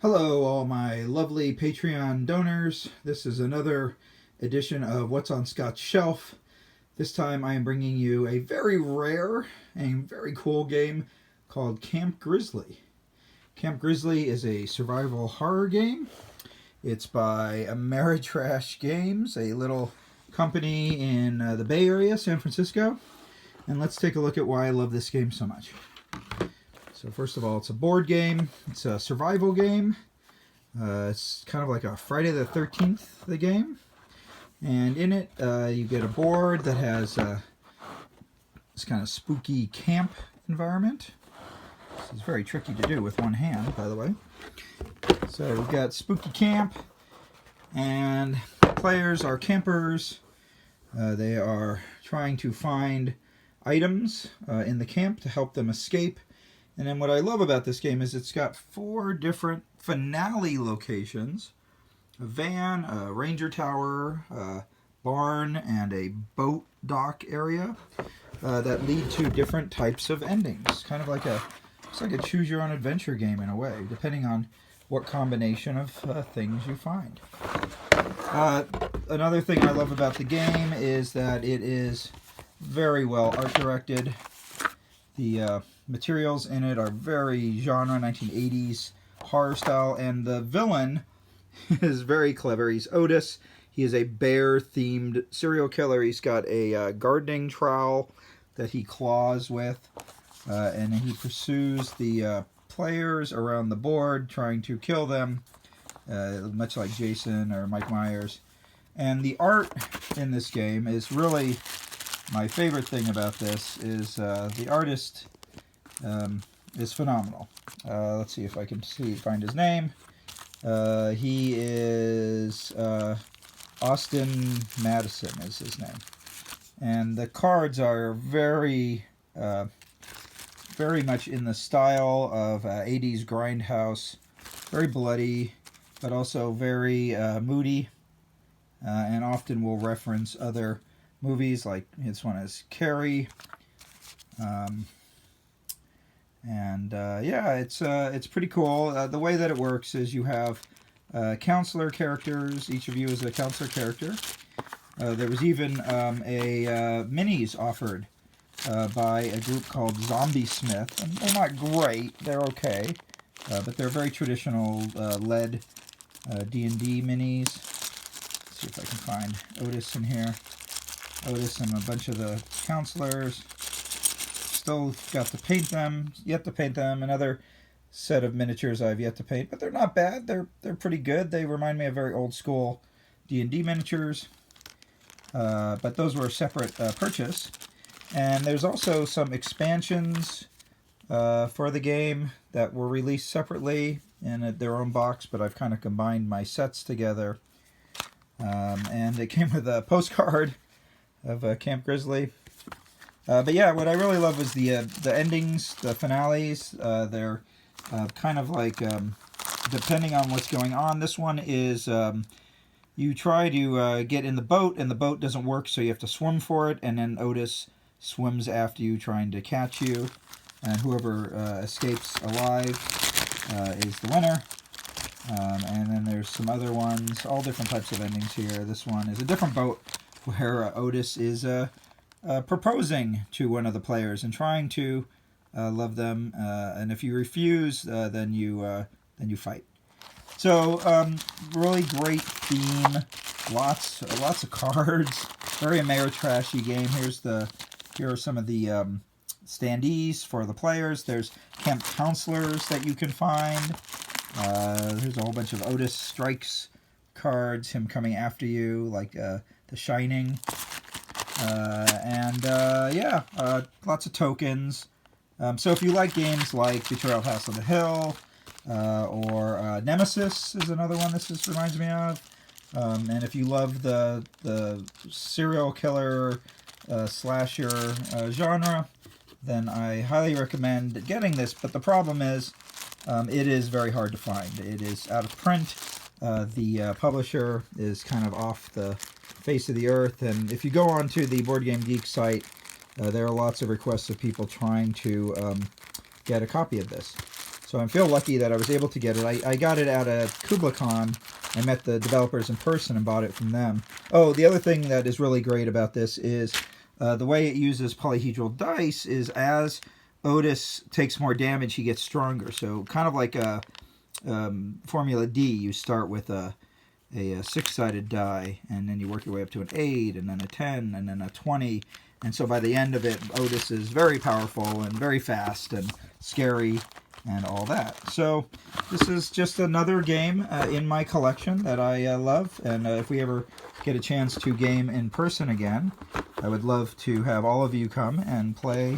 Hello, all my lovely Patreon donors. This is another edition of What's on Scott's Shelf. This time I am bringing you a very rare and very cool game called Camp Grizzly. Camp Grizzly is a survival horror game. It's by Ameritrash Games, a little company in the Bay Area, San Francisco. And let's take a look at why I love this game so much. So first of all, it's a board game. It's a survival game. It's kind of like a Friday the 13th, the game. And in it, you get a board that has this kind of spooky camp environment. This is very tricky to do with one hand, by the way. So we've got spooky camp, and players are campers. They are trying to find items in the camp to help them escape. And then what I love about this game is it's got 4 different finale locations: a van, a ranger tower, a barn, and a boat dock area that lead to different types of endings. Kind of like it's like a choose your own adventure game in a way, depending on what combination of things you find. Another thing I love about the game is that it is very well art directed. The materials in it are very genre 1980s horror style, and the villain is very clever. He's Otis. He is a bear-themed serial killer. He's got a gardening trowel that he claws with, and he pursues the players around the board, trying to kill them, much like Jason or Mike Myers. And the art in this game is really my favorite thing about this. Is the artist is phenomenal. Let's see if I can find his name. He is Austin Madison is his name. And the cards are very much in the style of 80s grindhouse. Very bloody, but also very moody. And often will reference other movies, like this one is Carrie. Yeah, it's pretty cool. The way that it works is you have counselor characters. Each of you is a counselor character. There was even a minis offered by a group called Zombie Smith, and they're not great. They're okay, but they're very traditional lead D&D minis. Let's see if I can find Otis in here. Otis and a bunch of the counselors. Still got to paint them, yet to paint them. Another set of miniatures I've yet to paint, but they're not bad. They're pretty good. They remind me of very old school D&D miniatures, but those were a separate purchase. And there's also some expansions for the game that were released separately in their own box, but I've kind of combined my sets together. And it came with a postcard of Camp Grizzly. But yeah, what I really love is the endings, the finales. They're kind of like, depending on what's going on. This one is you try to get in the boat, and the boat doesn't work, so you have to swim for it, and then Otis swims after you, trying to catch you, and whoever escapes alive is the winner. And then there's some other ones, all different types of endings here. This one is a different boat where Otis is proposing to one of the players and trying to love them, and if you refuse, then you fight. So really great theme, lots of cards, very Ameritrashy game. Here are some of the standees for the players. There's camp counselors that you can find. There's a whole bunch of Otis Strikes cards, him coming after you, like The Shining. Lots of tokens. So if you like games like Betrayal House on the Hill, or Nemesis is another one this reminds me of. And if you love the serial killer slasher genre, then I highly recommend getting this. But the problem is, it is very hard to find. It is out of print. The publisher is kind of off the face of the earth, and if you go onto the Board Game Geek site, there are lots of requests of people trying to get a copy of this. So I feel lucky that I was able to get it. I got it at a KublaCon. I met the developers in person and bought it from them. Oh, the other thing that is really great about this is the way it uses polyhedral dice is as Otis takes more damage, he gets stronger. So kind of like a Formula D, you start with a 6-sided die, and then you work your way up to an 8, and then a 10, and then a 20. And so by the end of it, Otis is very powerful and very fast and scary and all that. So this is just another game in my collection that I love. And if we ever get a chance to game in person again, I would love to have all of you come and play,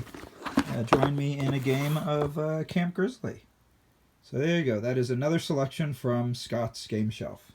join me in a game of Camp Grizzly. So there you go. That is another selection from Scott's Game Shelf.